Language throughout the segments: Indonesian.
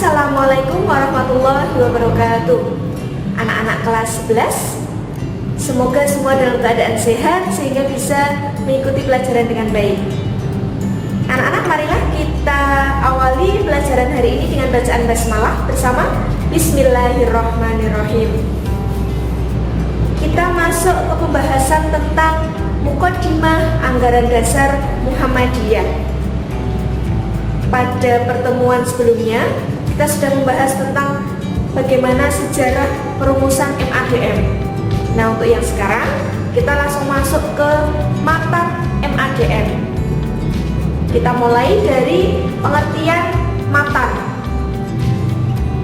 Assalamualaikum warahmatullahi wabarakatuh. Anak-anak kelas 11, semoga semua dalam keadaan sehat sehingga bisa mengikuti pelajaran dengan baik. Anak-anak, marilah kita awali pelajaran hari ini dengan bacaan basmalah bersama Bismillahirrahmanirrahim. Kita masuk ke pembahasan tentang Muqaddimah Anggaran Dasar Muhammadiyah. Pada pertemuan sebelumnya, kita sudah membahas tentang bagaimana sejarah perumusan MADM. Nah, untuk yang sekarang, kita langsung masuk ke matan MADM. Kita mulai dari pengertian matan.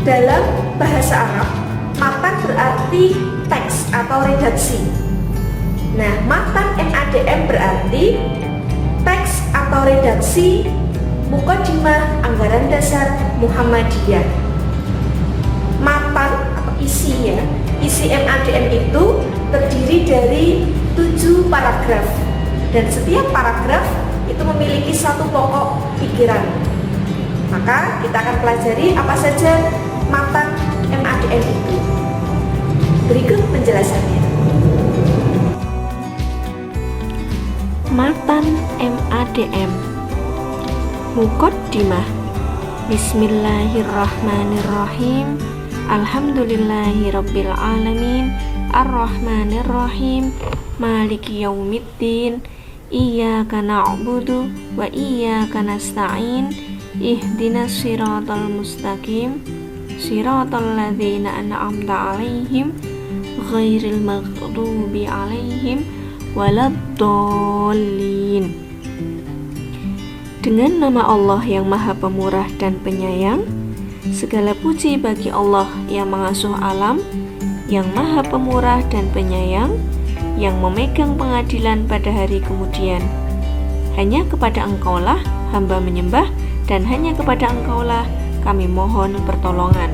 Dalam bahasa Arab, matan berarti teks atau redaksi. Nah, matan MADM berarti teks atau redaksi Muqaddimah Anggaran Dasar Muhammadiyah. Matan atau isi MADM itu terdiri dari 7 paragraf, dan setiap paragraf itu memiliki satu pokok pikiran. Maka kita akan pelajari apa saja matan MADM itu. Berikut penjelasannya. Matan MADM. Muqaddimah. Bismillahirrahmanirrahim. Alhamdulillahirabbil alamin. Arrahmanirrahim. Maliki yaumiddin. Iyyaka na'budu wa iyyaka nasta'in. Ihdinas siratal mustaqim. Siratal ladzina an'amta 'alaihim ghairil maghdubi 'alaihim waladdallin. Dengan nama Allah yang Maha Pemurah dan Penyayang, segala puji bagi Allah yang mengasuh alam, yang Maha Pemurah dan Penyayang, yang memegang pengadilan pada hari kemudian. Hanya kepada Engkaulah hamba menyembah, dan hanya kepada Engkaulah kami mohon pertolongan.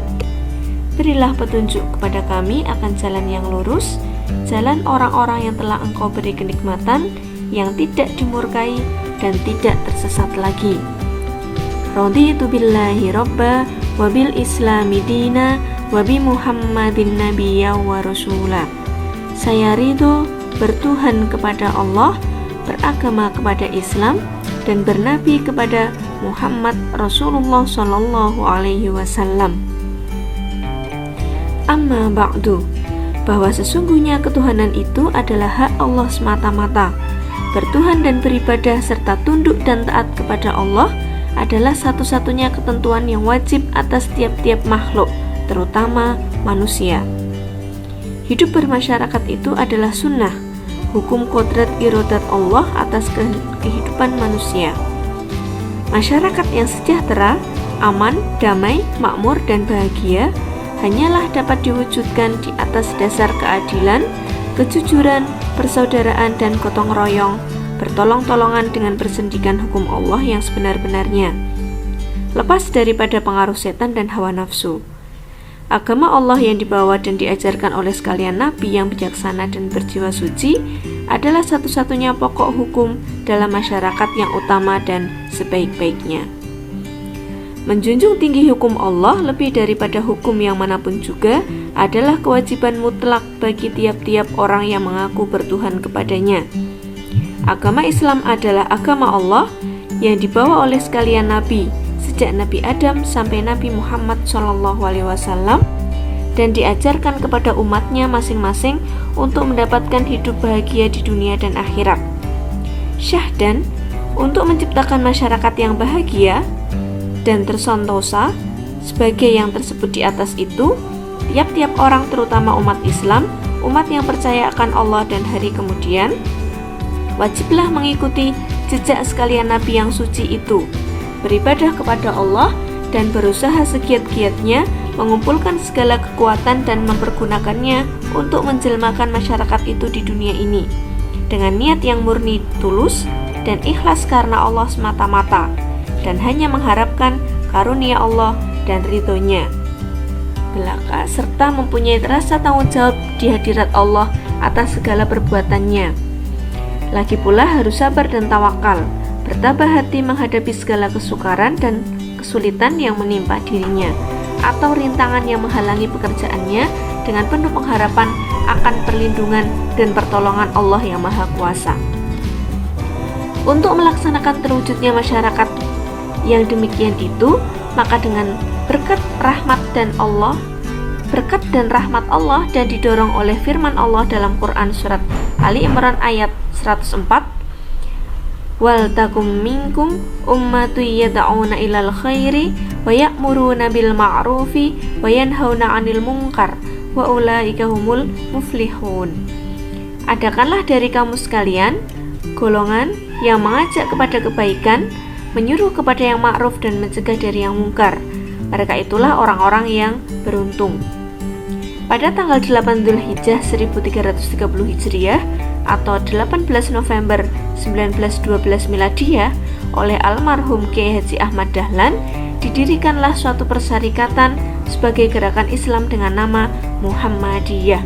Berilah petunjuk kepada kami akan jalan yang lurus, jalan orang-orang yang telah Engkau beri kenikmatan, yang tidak dimurkai dan tidak tersesat lagi. Raditu billahi robba wa bil islami dina wa bi muhammadin nabiyya wa rasula. Saya ridho bertuhan kepada Allah, beragama kepada Islam, dan bernabi kepada Muhammad Rasulullah sallallahu alaihi wasallam. Amma ba'du, bahwa sesungguhnya ketuhanan itu adalah hak Allah semata-mata. Bertuhan dan beribadah serta tunduk dan taat kepada Allah adalah satu-satunya ketentuan yang wajib atas tiap-tiap makhluk, terutama manusia. Hidup bermasyarakat itu adalah sunnah, hukum kodrat irodat Allah atas kehidupan manusia. Masyarakat yang sejahtera, aman, damai, makmur, dan bahagia hanyalah dapat diwujudkan di atas dasar keadilan, kejujuran, persaudaraan, dan gotong royong, bertolong-tolongan dengan bersendikan hukum Allah yang sebenar-benarnya, lepas daripada pengaruh setan dan hawa nafsu. Agama Allah yang dibawa dan diajarkan oleh sekalian nabi yang bijaksana dan berjiwa suci adalah satu-satunya pokok hukum dalam masyarakat yang utama dan sebaik-baiknya. Menjunjung tinggi hukum Allah lebih daripada hukum yang manapun juga adalah kewajiban mutlak bagi tiap-tiap orang yang mengaku bertuhan kepadanya. Agama Islam adalah agama Allah yang dibawa oleh sekalian nabi sejak Nabi Adam sampai Nabi Muhammad SAW, dan diajarkan kepada umatnya masing-masing untuk mendapatkan hidup bahagia di dunia dan akhirat. Syahdan, untuk menciptakan masyarakat yang bahagia dan tersentosa sebagai yang tersebut di atas itu, tiap-tiap orang, terutama umat Islam, umat yang percaya akan Allah dan hari kemudian, wajiblah mengikuti jejak sekalian nabi yang suci itu, beribadah kepada Allah, dan berusaha segiat-giatnya mengumpulkan segala kekuatan dan mempergunakannya untuk menjelmakan masyarakat itu di dunia ini dengan niat yang murni, tulus, dan ikhlas karena Allah semata-mata, dan hanya mengharapkan karunia Allah dan ridhonya belaka, serta mempunyai rasa tanggung jawab di hadirat Allah atas segala perbuatannya. Lagi pula harus sabar dan tawakal, bertabah hati menghadapi segala kesukaran dan kesulitan yang menimpa dirinya, atau rintangan yang menghalangi pekerjaannya dengan penuh pengharapan akan perlindungan dan pertolongan Allah yang Maha Kuasa. Untuk melaksanakan terwujudnya masyarakat yang demikian itu, maka dengan berkat dan rahmat Allah dan didorong oleh firman Allah dalam Quran surat Ali Imran ayat 104, wal takum minkum ummatu yad'una ilal khairi wa ya'muruna bil ma'rufi wa yanhauna 'anil munkar wa ulaika humul muflihun. Adakanlah dari kamu sekalian golongan yang mengajak kepada kebaikan, menyuruh kepada yang ma'ruf dan mencegah dari yang mungkar. Mereka itulah orang-orang yang beruntung. Pada tanggal 8 Dzulhijjah 1330 Hijriah atau 18 November 1912 Miladiah oleh almarhum Kiai Haji Ahmad Dahlan, didirikanlah suatu persyarikatan sebagai gerakan Islam dengan nama Muhammadiyah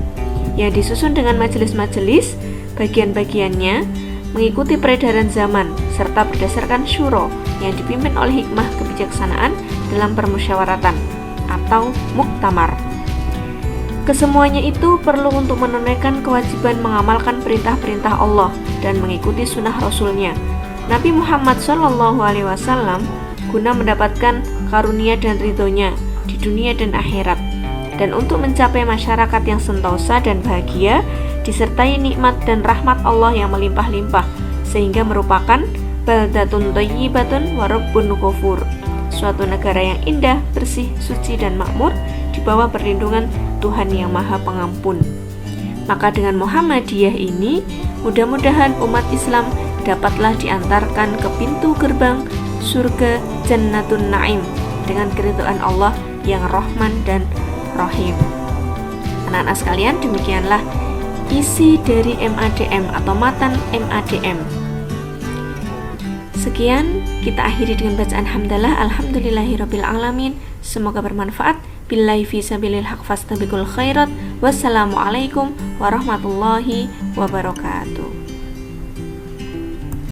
yang disusun dengan majelis-majelis, bagian-bagiannya mengikuti peredaran zaman serta berdasarkan syuro yang dipimpin oleh hikmah kebijaksanaan dalam permusyawaratan atau muktamar. Kesemuanya itu perlu untuk menunaikan kewajiban mengamalkan perintah-perintah Allah dan mengikuti sunnah Rasulnya Nabi Muhammad SAW guna mendapatkan karunia dan ridhonya di dunia dan akhirat, dan untuk mencapai masyarakat yang sentosa dan bahagia disertai nikmat dan rahmat Allah yang melimpah-limpah, sehingga merupakan baldatun thayyibatun wa rabbun ghafur, suatu negara yang indah, bersih, suci dan makmur di bawah perlindungan Tuhan yang Maha Pengampun. Maka dengan Muhammadiyah ini, mudah-mudahan umat Islam dapatlah diantarkan ke pintu gerbang surga Jannatun Naim dengan keridhaan Allah yang Rahman dan Rahim. Anak-anak sekalian, demikianlah isi dari MADM atau matan MADM. Sekian, kita akhiri dengan bacaan hamdalah. Alhamdulillahirabbil alamin. Semoga bermanfaat. Billahi fi sabilil haq fastabiqul khairat. Wassalamualaikum warahmatullahi wabarakatuh.